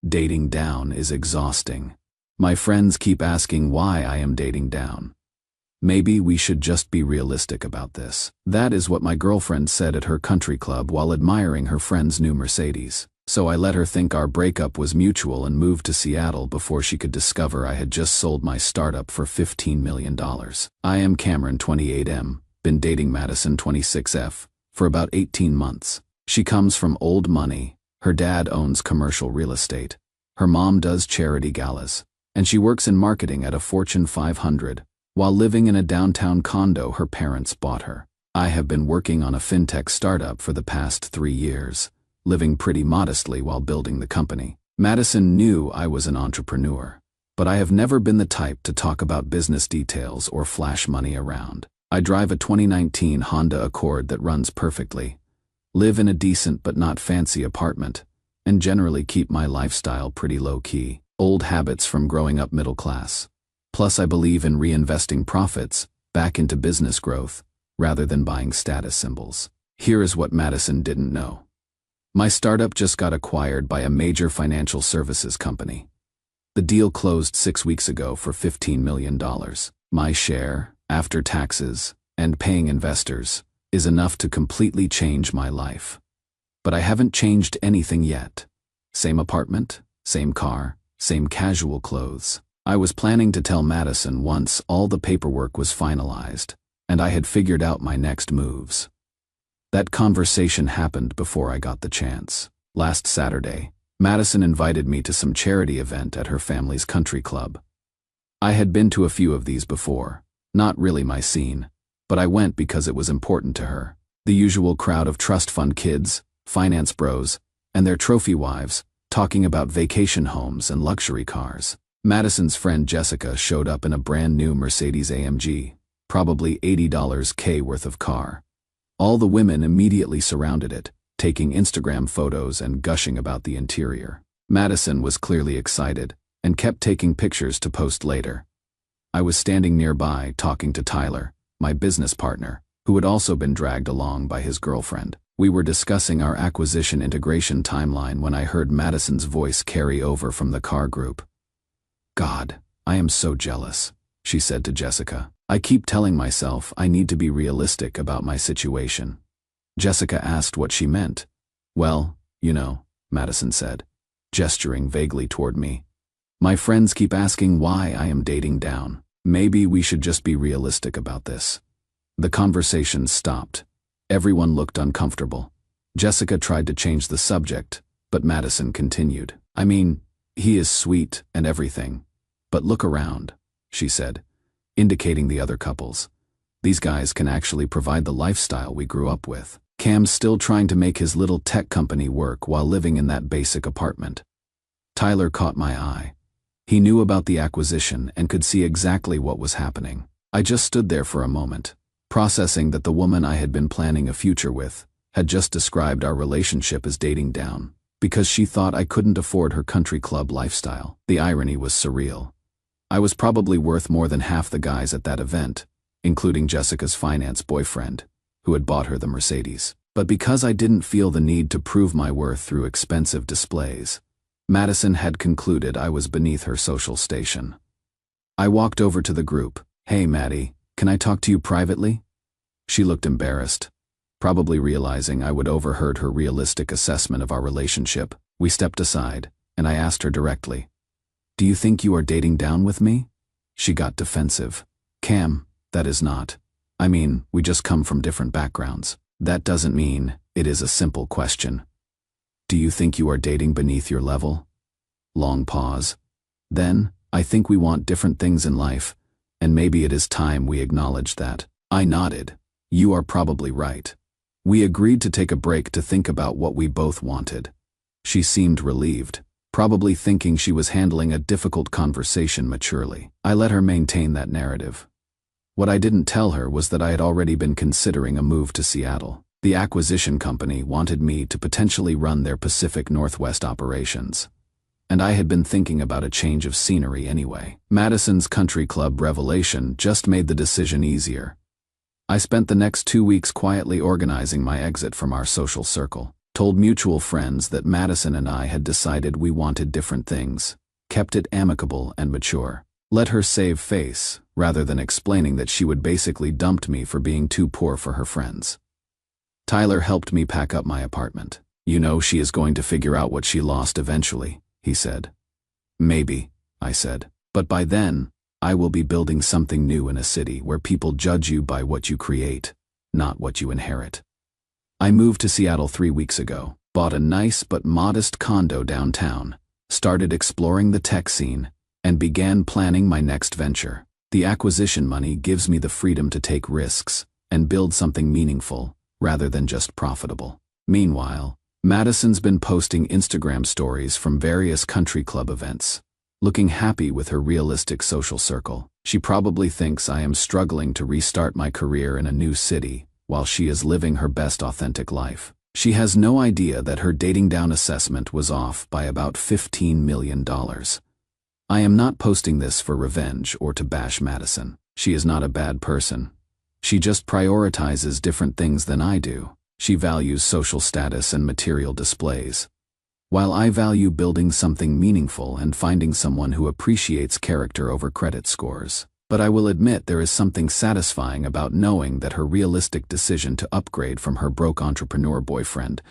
Dating down is exhausting. My friends keep asking why I am dating down. Maybe we should just be realistic about this. That is what my girlfriend said at her country club while admiring her friend's new Mercedes. So I let her think our breakup was mutual and moved to Seattle before she could discover I had just sold my startup for $15 million. I am Cameron, 28M, been dating Madison, 26F, for about 18 months. She comes from old money. Her dad owns commercial real estate. Her mom does charity galas. And she works in marketing at a Fortune 500, while living in a downtown condo her parents bought her. I have been working on a fintech startup for the past 3 years, living pretty modestly while building the company. Madison knew I was an entrepreneur, but I have never been the type to talk about business details or flash money around. I drive a 2019 Honda Accord that runs perfectly, live in a decent but not fancy apartment, and generally keep my lifestyle pretty low-key. Old habits from growing up middle class. Plus, I believe in reinvesting profits back into business growth rather than buying status symbols. Here is what Madison didn't know. My startup just got acquired by a major financial services company. The deal closed 6 weeks ago for $15 million. My share, after taxes and paying investors, is enough to completely change my life. But I haven't changed anything yet. Same apartment, same car, same casual clothes. I was planning to tell Madison once all the paperwork was finalized, and I had figured out my next moves. That conversation happened before I got the chance. Last Saturday, Madison invited me to some charity event at her family's country club. I had been to a few of these before, not really my scene, but I went because it was important to her. The usual crowd of trust fund kids, finance bros, and their trophy wives, talking about vacation homes and luxury cars. Madison's friend Jessica showed up in a brand new Mercedes-AMG, probably $80K worth of car. All the women immediately surrounded it, taking Instagram photos and gushing about the interior. Madison was clearly excited and kept taking pictures to post later. I was standing nearby talking to Tyler, my business partner, who had also been dragged along by his girlfriend. We were discussing our acquisition integration timeline when I heard Madison's voice carry over from the car group. "God, I am so jealous," she said to Jessica. "I keep telling myself I need to be realistic about my situation." Jessica asked what she meant. "Well, you know," Madison said, gesturing vaguely toward me. "My friends keep asking why I am dating down. Maybe we should just be realistic about this." The conversation stopped. Everyone looked uncomfortable. Jessica tried to change the subject, but Madison continued. "I mean, he is sweet and everything, but look around," she said, indicating the other couples. "These guys can actually provide the lifestyle we grew up with. Cam's still trying to make his little tech company work while living in that basic apartment." Tyler caught my eye. He knew about the acquisition and could see exactly what was happening. I just stood there for a moment, processing that the woman I had been planning a future with had just described our relationship as dating down, because she thought I couldn't afford her country club lifestyle. The irony was surreal. I was probably worth more than half the guys at that event, including Jessica's finance boyfriend, who had bought her the Mercedes. But because I didn't feel the need to prove my worth through expensive displays, Madison had concluded I was beneath her social station. I walked over to the group. "Hey, Maddie, can I talk to you privately?" She looked embarrassed, probably realizing I would overheard her realistic assessment of our relationship. We stepped aside, and I asked her directly, "Do you think you are dating down with me?" She got defensive. "Cam, that is not. I mean, we just come from different backgrounds. That doesn't mean it is a simple question. Do you think you are dating beneath your level?" Long pause. "Then, I think we want different things in life, and maybe it is time we acknowledge that." I nodded. "You are probably right." We agreed to take a break to think about what we both wanted. She seemed relieved, probably thinking she was handling a difficult conversation maturely. I let her maintain that narrative. What I didn't tell her was that I had already been considering a move to Seattle. The acquisition company wanted me to potentially run their Pacific Northwest operations, and I had been thinking about a change of scenery anyway. Madison's country club revelation just made the decision easier. I spent the next 2 weeks quietly organizing my exit from our social circle. Told mutual friends that Madison and I had decided we wanted different things, kept it amicable and mature. Let her save face, rather than explaining that she would basically dumped me for being too poor for her friends. Tyler helped me pack up my apartment. You know she is going to figure out what she lost eventually, he said. Maybe, I said. But by then, I will be building something new in a city where people judge you by what you create, not what you inherit. I moved to Seattle 3 weeks ago, bought a nice but modest condo downtown, started exploring the tech scene, and began planning my next venture. The acquisition money gives me the freedom to take risks and build something meaningful, rather than just profitable. Meanwhile, Madison's been posting Instagram stories from various country club events, looking happy with her realistic social circle. She probably thinks I am struggling to restart my career in a new city, while she is living her best authentic life. She has no idea that her dating down assessment was off by about $15 million. I am not posting this for revenge or to bash Madison. She is not a bad person. She just prioritizes different things than I do. She values social status and material displays, while I value building something meaningful and finding someone who appreciates character over credit scores. But I will admit there is something satisfying about knowing that her realistic decision to upgrade from her broke entrepreneur boyfriend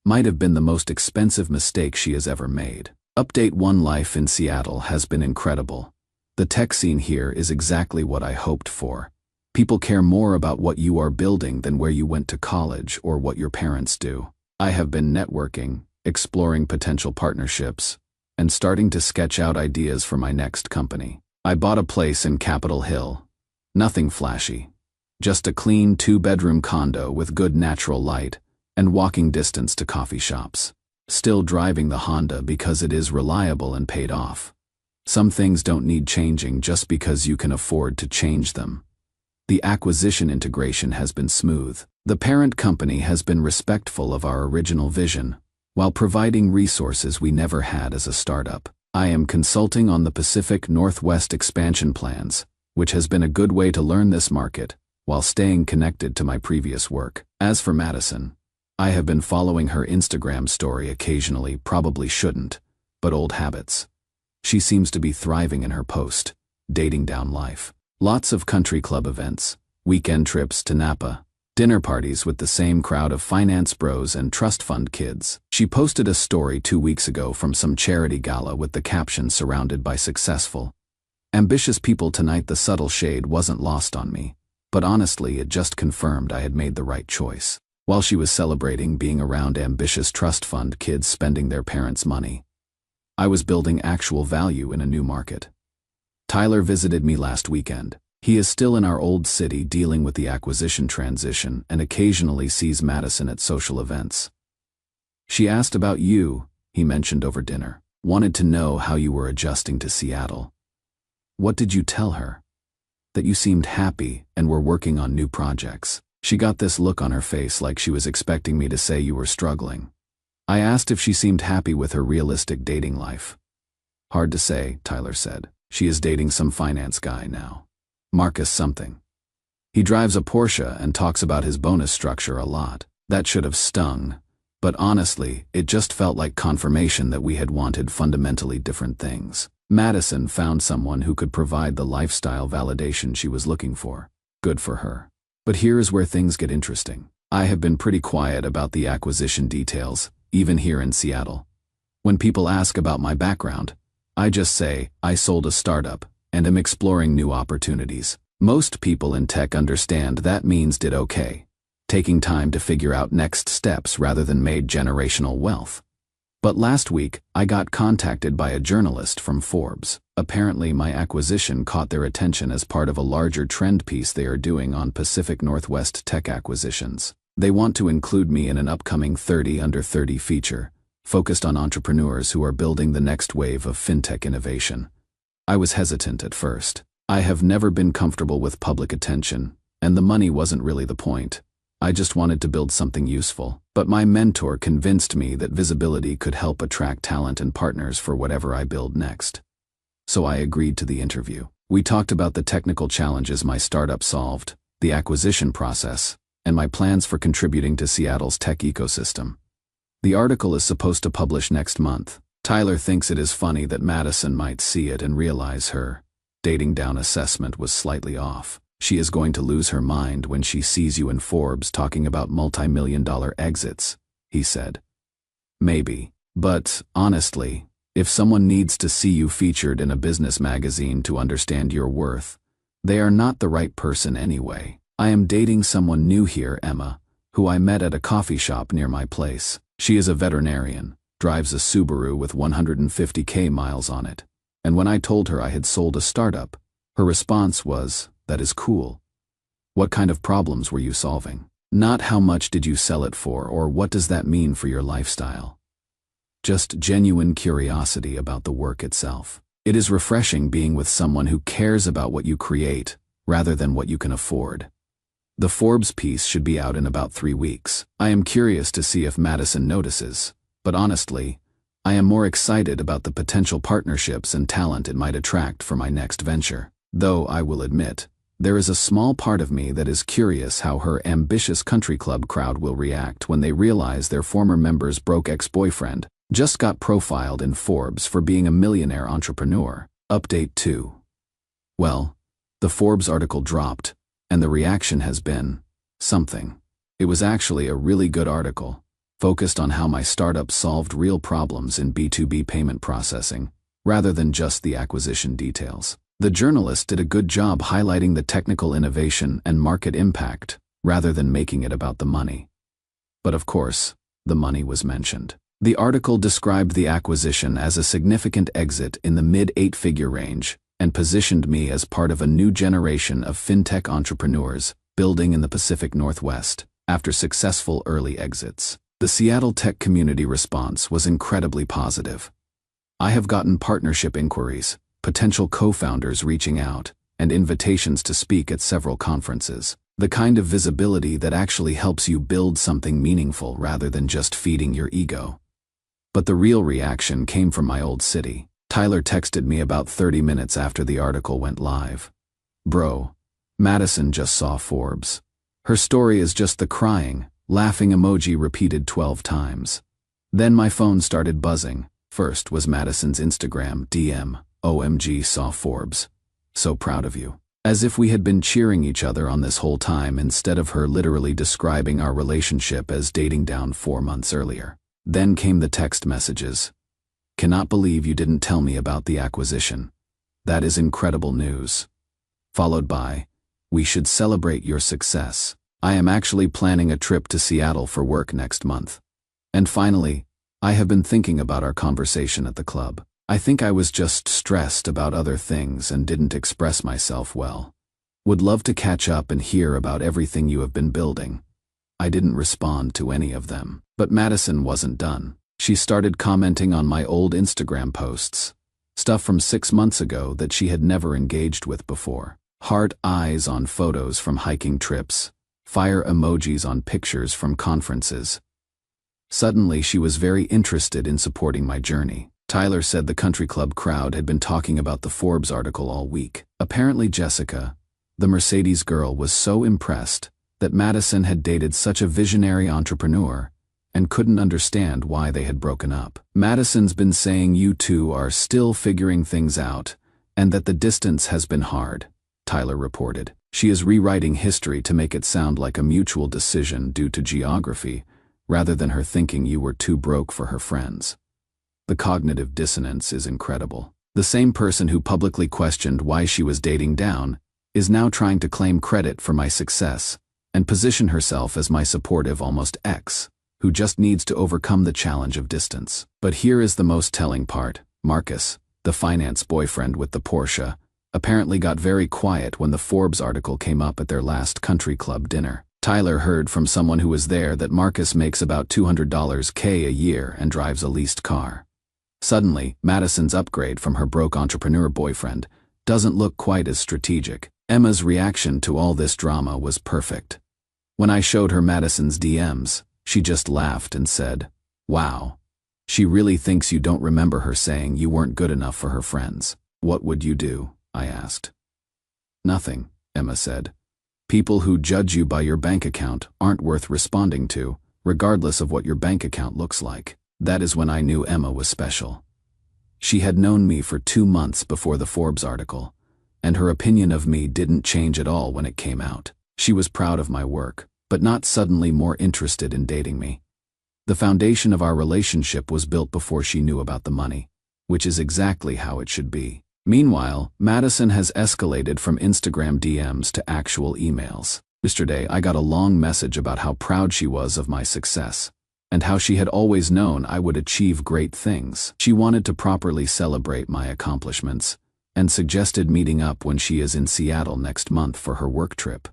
might have been the most expensive mistake she has ever made. Update 1: Life in Seattle has been incredible. The tech scene here is exactly what I hoped for. People care more about what you are building than where you went to college or what your parents do. I have been networking, exploring potential partnerships, and starting to sketch out ideas for my next company. I bought a place in Capitol Hill. Nothing flashy. Just a clean 2-bedroom condo with good natural light and walking distance to coffee shops. Still driving the Honda because it is reliable and paid off. Some things don't need changing just because you can afford to change them. The acquisition integration has been smooth. The parent company has been respectful of our original vision, while providing resources we never had as a startup. I am consulting on the Pacific Northwest expansion plans, which has been a good way to learn this market, while staying connected to my previous work. As for Madison, I have been following her Instagram story occasionally, probably shouldn't, but old habits. She seems to be thriving in her post, dating down life. Lots of country club events, weekend trips to Napa, dinner parties with the same crowd of finance bros and trust fund kids. She posted a story 2 weeks ago from some charity gala with the caption "Surrounded by successful, ambitious people tonight." The subtle shade wasn't lost on me, but honestly it just confirmed I had made the right choice. While she was celebrating being around ambitious trust fund kids spending their parents' money, I was building actual value in a new market. Tyler visited me last weekend. He is still in our old city dealing with the acquisition transition and occasionally sees Madison at social events. She asked about you, he mentioned over dinner. Wanted to know how you were adjusting to Seattle. What did you tell her? That you seemed happy and were working on new projects. She got this look on her face like she was expecting me to say you were struggling. I asked if she seemed happy with her realistic dating life. Hard to say, Tyler said. She is dating some finance guy now. Marcus something. He drives a Porsche and talks about his bonus structure a lot. That should have stung, but honestly, it just felt like confirmation that we had wanted fundamentally different things. Madison found someone who could provide the lifestyle validation she was looking for. Good for her. But here's where things get interesting. I have been pretty quiet about the acquisition details, even here in Seattle. When people ask about my background, I just say, I sold a startup, and am exploring new opportunities. Most people in tech understand that means did okay, taking time to figure out next steps rather than made generational wealth. But last week, I got contacted by a journalist from Forbes. Apparently my acquisition caught their attention as part of a larger trend piece they are doing on Pacific Northwest tech acquisitions. They want to include me in an upcoming 30 Under 30 feature, focused on entrepreneurs who are building the next wave of fintech innovation. I was hesitant at first. I have never been comfortable with public attention, and the money wasn't really the point. I just wanted to build something useful. But my mentor convinced me that visibility could help attract talent and partners for whatever I build next. So I agreed to the interview. We talked about the technical challenges my startup solved, the acquisition process, and my plans for contributing to Seattle's tech ecosystem. The article is supposed to publish next month. Tyler thinks it is funny that Madison might see it and realize her dating down assessment was slightly off. She is going to lose her mind when she sees you in Forbes talking about multi-million-dollar exits, he said. Maybe. But, honestly, if someone needs to see you featured in a business magazine to understand your worth, they are not the right person anyway. I am dating someone new here, Emma, who I met at a coffee shop near my place. She is a veterinarian, drives a Subaru with 150,000 miles on it. And when I told her I had sold a startup, her response was, "That is cool. What kind of problems were you solving? Not how much did you sell it for or what does that mean for your lifestyle? Just genuine curiosity about the work itself." It is refreshing being with someone who cares about what you create rather than what you can afford. The Forbes piece should be out in about 3 weeks. I am curious to see if Madison notices, but honestly, I am more excited about the potential partnerships and talent it might attract for my next venture. Though I will admit, there is a small part of me that is curious how her ambitious country club crowd will react when they realize their former member's broke ex-boyfriend just got profiled in Forbes for being a millionaire entrepreneur. Update 2. Well, the Forbes article dropped, and the reaction has been something. It was actually a really good article, focused on how my startup solved real problems in B2B payment processing, rather than just the acquisition details. The journalist did a good job highlighting the technical innovation and market impact, rather than making it about the money. But of course, the money was mentioned. The article described the acquisition as a significant exit in the mid-8-figure range and positioned me as part of a new generation of fintech entrepreneurs building in the Pacific Northwest after successful early exits. The Seattle tech community response was incredibly positive. I have gotten partnership inquiries, potential co-founders reaching out, and invitations to speak at several conferences. The kind of visibility that actually helps you build something meaningful rather than just feeding your ego. But the real reaction came from my old city. Tyler texted me about 30 minutes after the article went live. "Bro, Madison just saw Forbes. Her story is just the crying, laughing emoji repeated 12 times. Then my phone started buzzing. First was Madison's Instagram DM, "OMG, saw Forbes. So proud of you." As if we had been cheering each other on this whole time instead of her literally describing our relationship as dating down 4 months earlier. Then came the text messages. "Cannot believe you didn't tell me about the acquisition. That is incredible news." Followed by, "We should celebrate your success. I am actually planning a trip to Seattle for work next month." And finally, "I have been thinking about our conversation at the club. I think I was just stressed about other things and didn't express myself well. Would love to catch up and hear about everything you have been building." I didn't respond to any of them. But Madison wasn't done. She started commenting on my old Instagram posts, stuff from 6 months ago that she had never engaged with before. Heart eyes on photos from hiking trips, fire emojis on pictures from conferences. Suddenly she was very interested in supporting my journey. Tyler said the country club crowd had been talking about the Forbes article all week. Apparently Jessica, the Mercedes girl, was so impressed that Madison had dated such a visionary entrepreneur and couldn't understand why they had broken up. "Madison's been saying you two are still figuring things out and that the distance has been hard," Tyler reported. "She is rewriting history to make it sound like a mutual decision due to geography, rather than her thinking you were too broke for her friends." The cognitive dissonance is incredible. The same person who publicly questioned why she was dating down is now trying to claim credit for my success and position herself as my supportive almost ex, who just needs to overcome the challenge of distance. But here is the most telling part. Marcus, the finance boyfriend with the Porsche, apparently got very quiet when the Forbes article came up at their last country club dinner. Tyler heard from someone who was there that Marcus makes about $200K a year and drives a leased car. Suddenly, Madison's upgrade from her broke entrepreneur boyfriend doesn't look quite as strategic. Emma's reaction to all this drama was perfect. When I showed her Madison's DMs, she just laughed and said, "Wow, she really thinks you don't remember her saying you weren't good enough for her friends." "What would you do?" I asked. "Nothing," Emma said. "People who judge you by your bank account aren't worth responding to, regardless of what your bank account looks like. That is when I knew Emma was special. She had known me for 2 months before the Forbes article, and her opinion of me didn't change at all when it came out. She was proud of my work, but not suddenly more interested in dating me. The foundation of our relationship was built before she knew about the money, which is exactly how it should be. Meanwhile, Madison has escalated from Instagram DMs to actual emails. Yesterday, I got a long message about how proud she was of my success, and how she had always known I would achieve great things. She wanted to properly celebrate my accomplishments, and suggested meeting up when she is in Seattle next month for her work trip.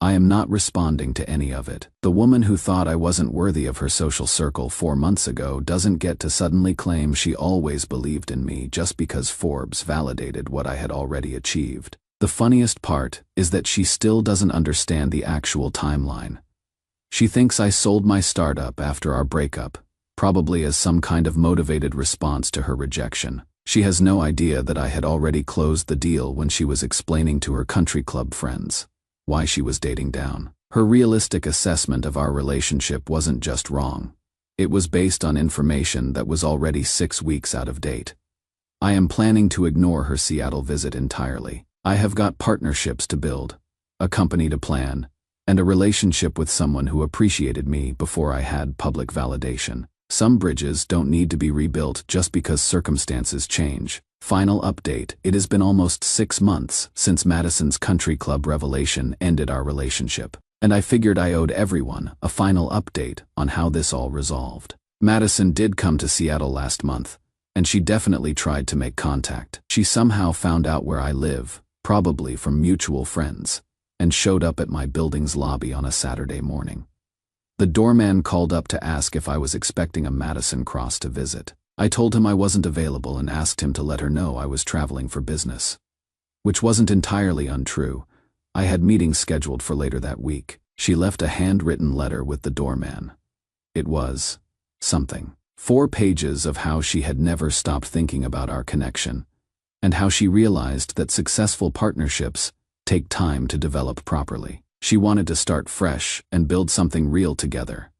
I am not responding to any of it. The woman who thought I wasn't worthy of her social circle 4 months ago doesn't get to suddenly claim she always believed in me just because Forbes validated what I had already achieved. The funniest part is that she still doesn't understand the actual timeline. She thinks I sold my startup after our breakup, probably as some kind of motivated response to her rejection. She has no idea that I had already closed the deal when she was explaining to her country club friends why she was dating down. Her realistic assessment of our relationship wasn't just wrong. It was based on information that was already 6 weeks out of date. I am planning to ignore her Seattle visit entirely. I have got partnerships to build, a company to plan, and a relationship with someone who appreciated me before I had public validation. Some bridges don't need to be rebuilt just because circumstances change. Final update: it has been almost 6 months since Madison's country club revelation ended our relationship, and I figured I owed everyone a final update on how this all resolved. Madison did come to Seattle last month, and she definitely tried to make contact. She somehow found out where I live, probably from mutual friends, and showed up at my building's lobby on a Saturday morning. The doorman called up to ask if I was expecting a Madison Cross to visit. I told him I wasn't available and asked him to let her know I was traveling for business. Which wasn't entirely untrue. I had meetings scheduled for later that week. She left a handwritten letter with the doorman. It was something. 4 pages of how she had never stopped thinking about our connection, and how she realized that successful partnerships take time to develop properly. She wanted to start fresh and build something real together,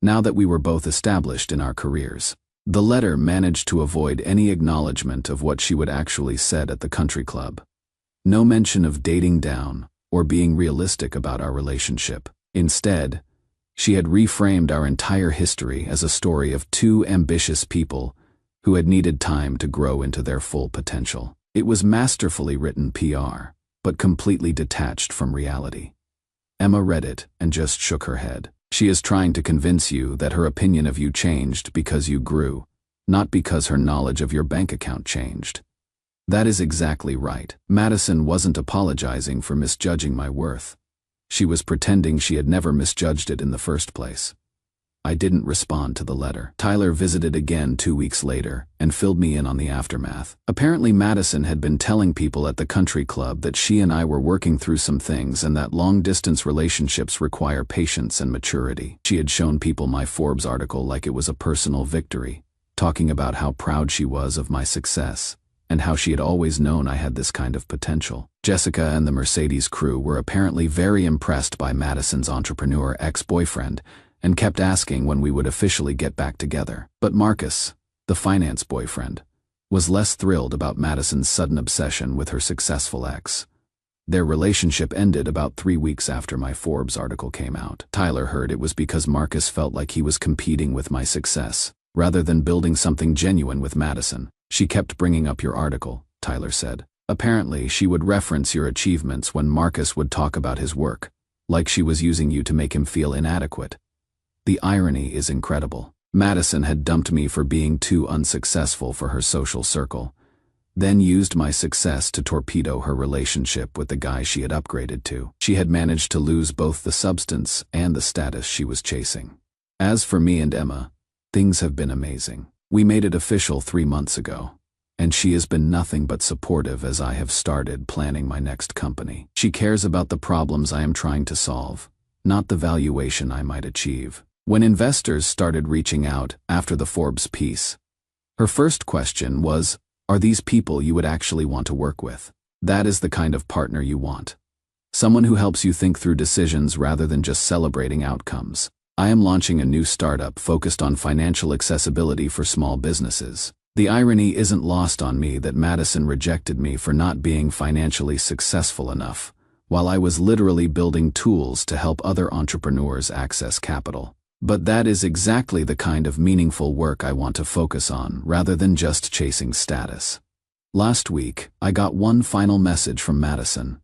now that we were both established in our careers. The letter managed to avoid any acknowledgement of what she would actually said at the country club. No mention of dating down or being realistic about our relationship. Instead, she had reframed our entire history as a story of 2 ambitious people who had needed time to grow into their full potential. It was masterfully written PR, but completely detached from reality. Emma read it and just shook her head. She is trying to convince you that her opinion of you changed because you grew, not because her knowledge of your bank account changed. That is exactly right. Madison wasn't apologizing for misjudging my worth. She was pretending she had never misjudged it in the first place. I didn't respond to the letter. Tyler visited again 2 weeks later and filled me in on the aftermath. Apparently Madison had been telling people at the country club that she and I were working through some things and that long-distance relationships require patience and maturity. She had shown people my Forbes article like it was a personal victory, talking about how proud she was of my success, and how she had always known I had this kind of potential. Jessica and the Mercedes crew were apparently very impressed by Madison's entrepreneur ex-boyfriend, and kept asking when we would officially get back together. But Marcus, the finance boyfriend, was less thrilled about Madison's sudden obsession with her successful ex. Their relationship ended about 3 weeks after my Forbes article came out. Tyler heard it was because Marcus felt like he was competing with my success, rather than building something genuine with Madison. She kept bringing up your article, Tyler said. Apparently, she would reference your achievements when Marcus would talk about his work, like she was using you to make him feel inadequate. The irony is incredible. Madison had dumped me for being too unsuccessful for her social circle, then used my success to torpedo her relationship with the guy she had upgraded to. She had managed to lose both the substance and the status she was chasing. As for me and Emma, things have been amazing. We made it official 3 months ago, and she has been nothing but supportive as I have started planning my next company. She cares about the problems I am trying to solve, not the valuation I might achieve. When investors started reaching out after the Forbes piece, her first question was, are these people you would actually want to work with? That is the kind of partner you want. Someone who helps you think through decisions rather than just celebrating outcomes. I am launching a new startup focused on financial accessibility for small businesses. The irony isn't lost on me that Madison rejected me for not being financially successful enough, while I was literally building tools to help other entrepreneurs access capital. But that is exactly the kind of meaningful work I want to focus on, rather than just chasing status. Last week, I got one final message from Madison.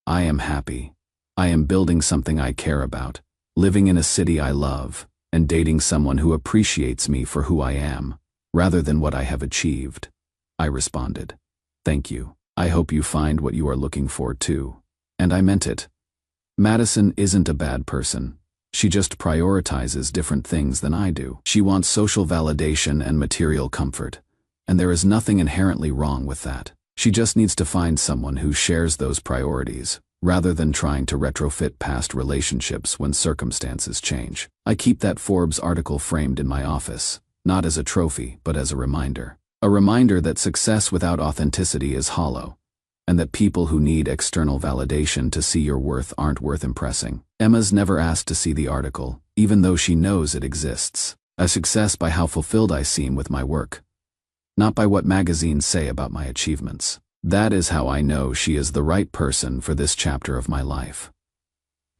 I am happy. I am building something I care about, living in a city I love, and dating someone who appreciates me for who I am, rather than what I have achieved. I responded, "Thank you. I hope you find what you are looking for too." And I meant it. Madison isn't a bad person. She just prioritizes different things than I do. She wants social validation and material comfort, and there is nothing inherently wrong with that. She just needs to find someone who shares those priorities, rather than trying to retrofit past relationships when circumstances change. I keep that Forbes article framed in my office, not as a trophy, but as a reminder. A reminder that success without authenticity is hollow, and that people who need external validation to see your worth aren't worth impressing. Emma's never asked to see the article, even though she knows it exists. A success by how fulfilled I seem with my work, not by what magazines say about my achievements. That is how I know she is the right person for this chapter of my life.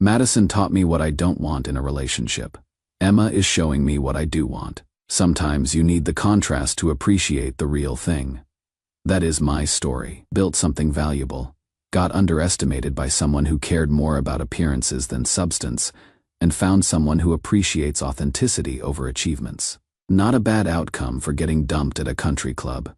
Madison taught me what I don't want in a relationship. Emma is showing me what I do want. Sometimes you need the contrast to appreciate the real thing. That is my story. Built something valuable, got underestimated by someone who cared more about appearances than substance, and found someone who appreciates authenticity over achievements. Not a bad outcome for getting dumped at a country club.